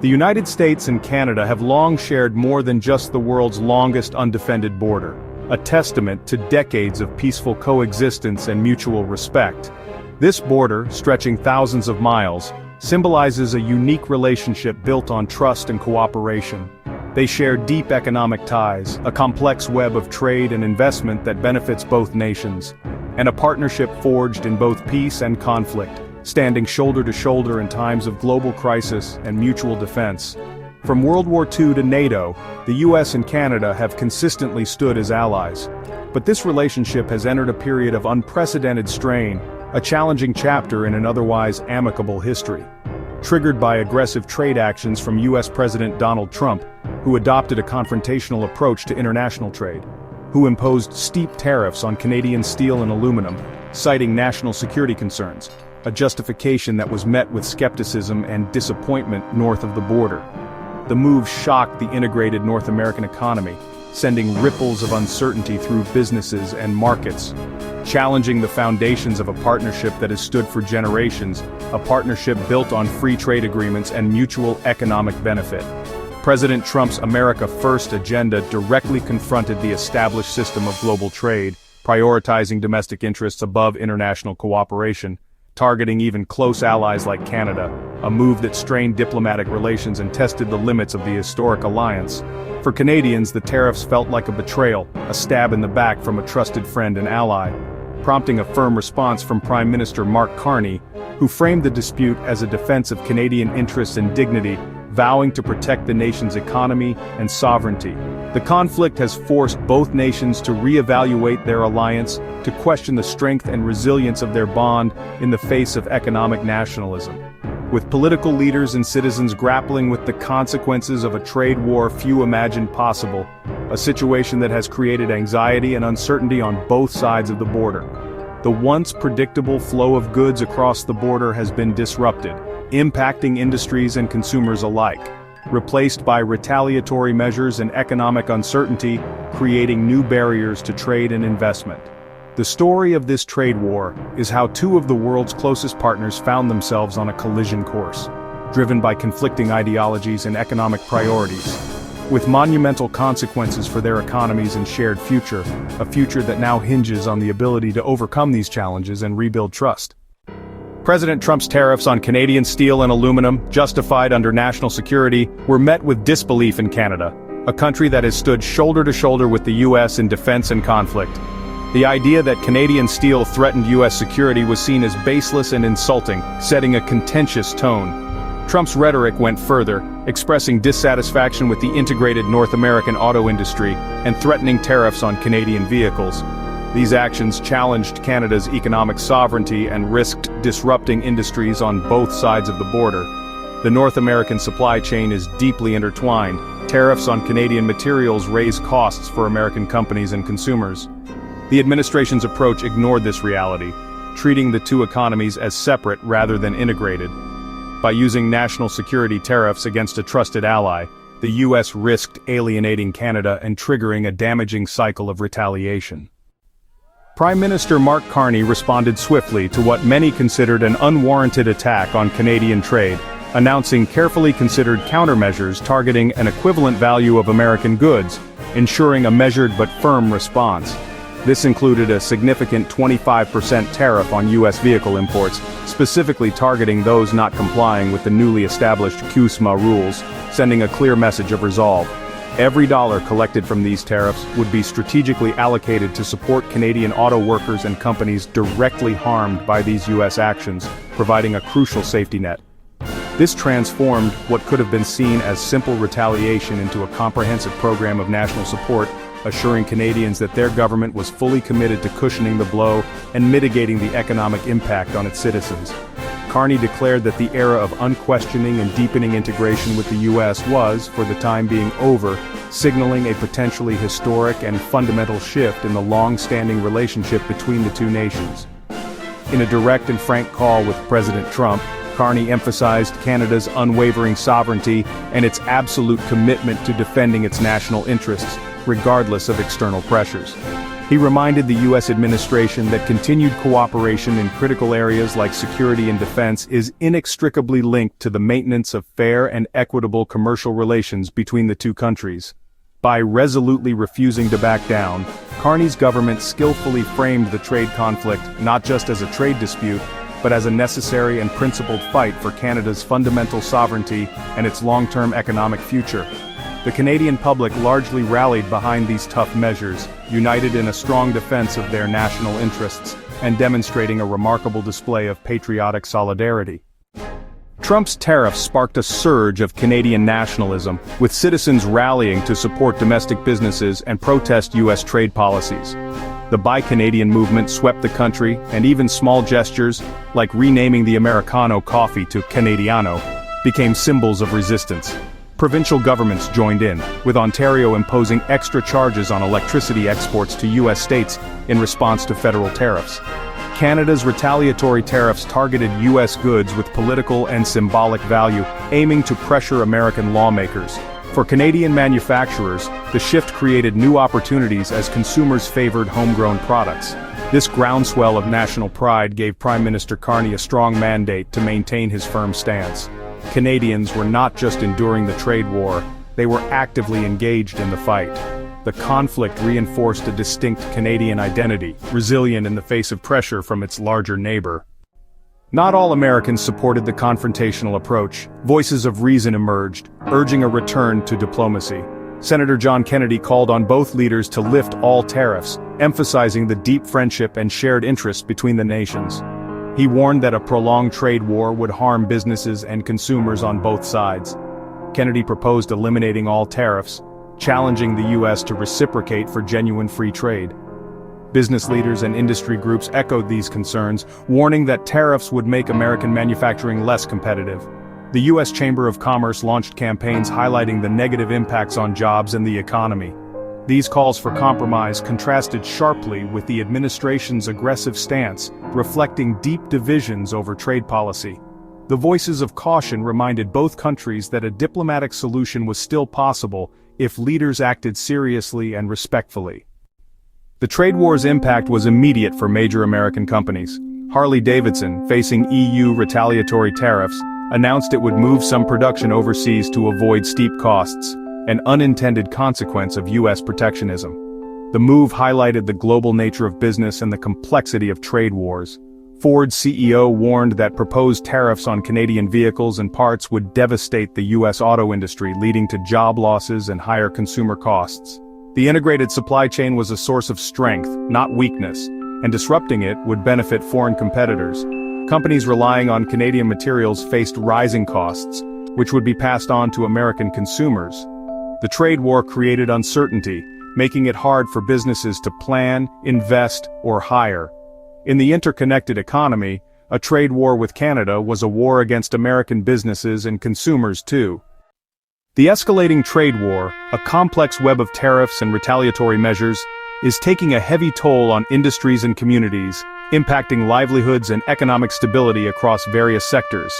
The United States and Canada have long shared more than just the world's longest undefended border, a testament to decades of peaceful coexistence and mutual respect. This border, stretching thousands of miles, symbolizes a unique relationship built on trust and cooperation. They share deep economic ties, a complex web of trade and investment that benefits both nations, and a partnership forged in both peace and conflict, standing shoulder to shoulder in times of global crisis and mutual defense. From World War II to NATO, the US and Canada have consistently stood as allies. But this relationship has entered a period of unprecedented strain, a challenging chapter in an otherwise amicable history. Triggered by aggressive trade actions from US President Donald Trump, who adopted a confrontational approach to international trade, who imposed steep tariffs on Canadian steel and aluminum, citing national security concerns, a justification that was met with skepticism and disappointment north of the border. The move shocked the integrated North American economy, sending ripples of uncertainty through businesses and markets, challenging the foundations of a partnership that has stood for generations, a partnership built on free trade agreements and mutual economic benefit. President Trump's America First agenda directly confronted the established system of global trade, prioritizing domestic interests above international cooperation, targeting even close allies like Canada, a move that strained diplomatic relations and tested the limits of the historic alliance. For Canadians, the tariffs felt like a betrayal, a stab in the back from a trusted friend and ally, prompting a firm response from Prime Minister Mark Carney, who framed the dispute as a defense of Canadian interests and dignity, vowing to protect the nation's economy and sovereignty. The conflict has forced both nations to reevaluate their alliance, to question the strength and resilience of their bond in the face of economic nationalism. With political leaders and citizens grappling with the consequences of a trade war few imagined possible, a situation that has created anxiety and uncertainty on both sides of the border. The once predictable flow of goods across the border has been disrupted, impacting industries and consumers alike, replaced by retaliatory measures and economic uncertainty, creating new barriers to trade and investment. The story of this trade war is how two of the world's closest partners found themselves on a collision course, driven by conflicting ideologies and economic priorities, with monumental consequences for their economies and shared future, a future that now hinges on the ability to overcome these challenges and rebuild trust. President Trump's tariffs on Canadian steel and aluminum, justified under national security, were met with disbelief in Canada, a country that has stood shoulder to shoulder with the US in defense and conflict. The idea that Canadian steel threatened US security was seen as baseless and insulting, setting a contentious tone. Trump's rhetoric went further, expressing dissatisfaction with the integrated North American auto industry and threatening tariffs on Canadian vehicles. These actions challenged Canada's economic sovereignty and risked disrupting industries on both sides of the border. The North American supply chain is deeply intertwined. Tariffs on Canadian materials raise costs for American companies and consumers. The administration's approach ignored this reality, treating the two economies as separate rather than integrated. By using national security tariffs against a trusted ally, the US risked alienating Canada and triggering a damaging cycle of retaliation. Prime Minister Mark Carney responded swiftly to what many considered an unwarranted attack on Canadian trade, announcing carefully considered countermeasures targeting an equivalent value of American goods, ensuring a measured but firm response. This included a significant 25% tariff on US vehicle imports, specifically targeting those not complying with the newly established CUSMA rules, sending a clear message of resolve. Every dollar collected from these tariffs would be strategically allocated to support Canadian auto workers and companies directly harmed by these US actions, providing a crucial safety net. This transformed what could have been seen as simple retaliation into a comprehensive program of national support, assuring Canadians that their government was fully committed to cushioning the blow and mitigating the economic impact on its citizens. Carney declared that the era of unquestioning and deepening integration with the US was, for the time being, over, signaling a potentially historic and fundamental shift in the long-standing relationship between the two nations. In a direct and frank call with President Trump, Carney emphasized Canada's unwavering sovereignty and its absolute commitment to defending its national interests, regardless of external pressures. He reminded the U.S. administration that continued cooperation in critical areas like security and defense is inextricably linked to the maintenance of fair and equitable commercial relations between the two countries. By resolutely refusing to back down, Carney's government skillfully framed the trade conflict not just as a trade dispute, but as a necessary and principled fight for Canada's fundamental sovereignty and its long-term economic future. The Canadian public largely rallied behind these tough measures, united in a strong defense of their national interests, and demonstrating a remarkable display of patriotic solidarity. Trump's tariffs sparked a surge of Canadian nationalism, with citizens rallying to support domestic businesses and protest U.S. trade policies. The Buy Canadian movement swept the country, and even small gestures, like renaming the Americano coffee to Canadiano, became symbols of resistance. Provincial governments joined in, with Ontario imposing extra charges on electricity exports to U.S. states in response to federal tariffs. Canada's retaliatory tariffs targeted U.S. goods with political and symbolic value, aiming to pressure American lawmakers. For Canadian manufacturers, the shift created new opportunities as consumers favored homegrown products. This groundswell of national pride gave Prime Minister Carney a strong mandate to maintain his firm stance. Canadians were not just enduring the trade war, they were actively engaged in the fight. The conflict reinforced a distinct Canadian identity, resilient in the face of pressure from its larger neighbor. Not all Americans supported the confrontational approach. Voices of reason emerged, urging a return to diplomacy. Senator John Kennedy called on both leaders to lift all tariffs, emphasizing the deep friendship and shared interests between the nations. He warned that a prolonged trade war would harm businesses and consumers on both sides. Kennedy proposed eliminating all tariffs, challenging the U.S. to reciprocate for genuine free trade. Business leaders and industry groups echoed these concerns, warning that tariffs would make American manufacturing less competitive. The U.S. Chamber of Commerce launched campaigns highlighting the negative impacts on jobs and the economy. These calls for compromise contrasted sharply with the administration's aggressive stance, reflecting deep divisions over trade policy. The voices of caution reminded both countries that a diplomatic solution was still possible if leaders acted seriously and respectfully. The trade war's impact was immediate for major American companies. Harley-Davidson, facing EU retaliatory tariffs, announced it would move some production overseas to avoid steep costs, an unintended consequence of U.S. protectionism. The move highlighted the global nature of business and the complexity of trade wars. Ford's CEO warned that proposed tariffs on Canadian vehicles and parts would devastate the U.S. auto industry, leading to job losses and higher consumer costs. The integrated supply chain was a source of strength, not weakness, and disrupting it would benefit foreign competitors. Companies relying on Canadian materials faced rising costs, which would be passed on to American consumers. The trade war created uncertainty, making it hard for businesses to plan, invest, or hire. In the interconnected economy, a trade war with Canada was a war against American businesses and consumers too. The escalating trade war, a complex web of tariffs and retaliatory measures, is taking a heavy toll on industries and communities, impacting livelihoods and economic stability across various sectors.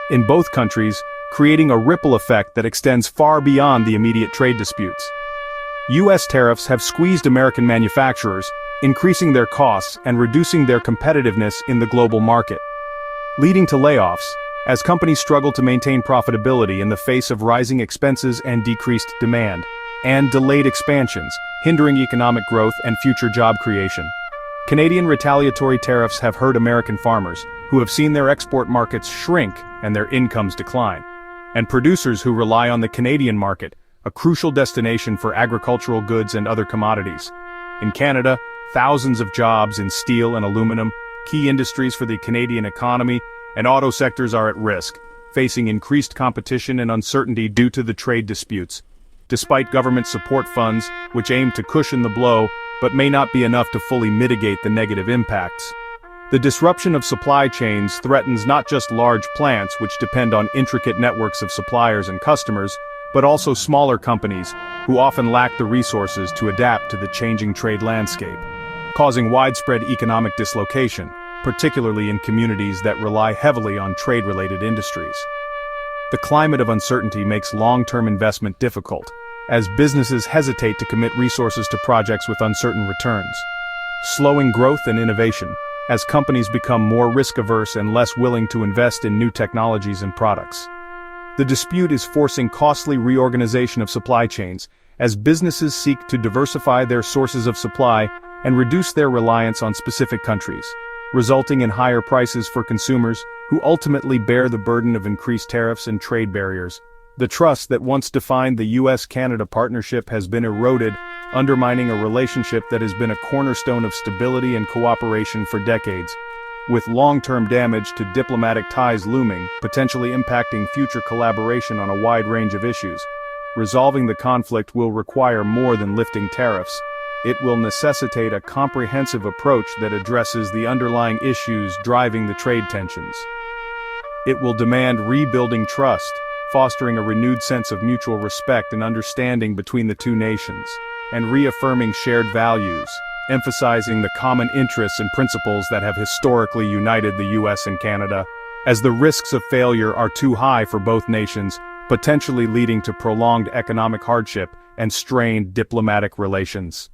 In both countries, creating a ripple effect that extends far beyond the immediate trade disputes. U.S. tariffs have squeezed American manufacturers, increasing their costs and reducing their competitiveness in the global market, leading to layoffs, as companies struggle to maintain profitability in the face of rising expenses and decreased demand, and delayed expansions, hindering economic growth and future job creation. Canadian retaliatory tariffs have hurt American farmers, who have seen their export markets shrink and their incomes decline, and producers who rely on the Canadian market, a crucial destination for agricultural goods and other commodities. In Canada, thousands of jobs in steel and aluminum, key industries for the Canadian economy, and auto sectors are at risk, facing increased competition and uncertainty due to the trade disputes. Despite government support funds, which aim to cushion the blow, but may not be enough to fully mitigate the negative impacts. The disruption of supply chains threatens not just large plants which depend on intricate networks of suppliers and customers, but also smaller companies, who often lack the resources to adapt to the changing trade landscape, causing widespread economic dislocation, particularly in communities that rely heavily on trade-related industries. The climate of uncertainty makes long-term investment difficult, as businesses hesitate to commit resources to projects with uncertain returns. slowing growth and innovation, as companies become more risk-averse and less willing to invest in new technologies and products. The dispute is forcing costly reorganization of supply chains, as businesses seek to diversify their sources of supply and reduce their reliance on specific countries, resulting in higher prices for consumers who ultimately bear the burden of increased tariffs and trade barriers. The trust that once defined the US-Canada partnership has been eroded, undermining a relationship that has been a cornerstone of stability and cooperation for decades. With long-term damage to diplomatic ties looming, potentially impacting future collaboration on a wide range of issues. Resolving the conflict will require more than lifting tariffs. It will necessitate a comprehensive approach that addresses the underlying issues driving the trade tensions. It will demand rebuilding trust, fostering a renewed sense of mutual respect and understanding between the two nations, and reaffirming shared values, emphasizing the common interests and principles that have historically united the US and Canada, as the risks of failure are too high for both nations, potentially leading to prolonged economic hardship and strained diplomatic relations.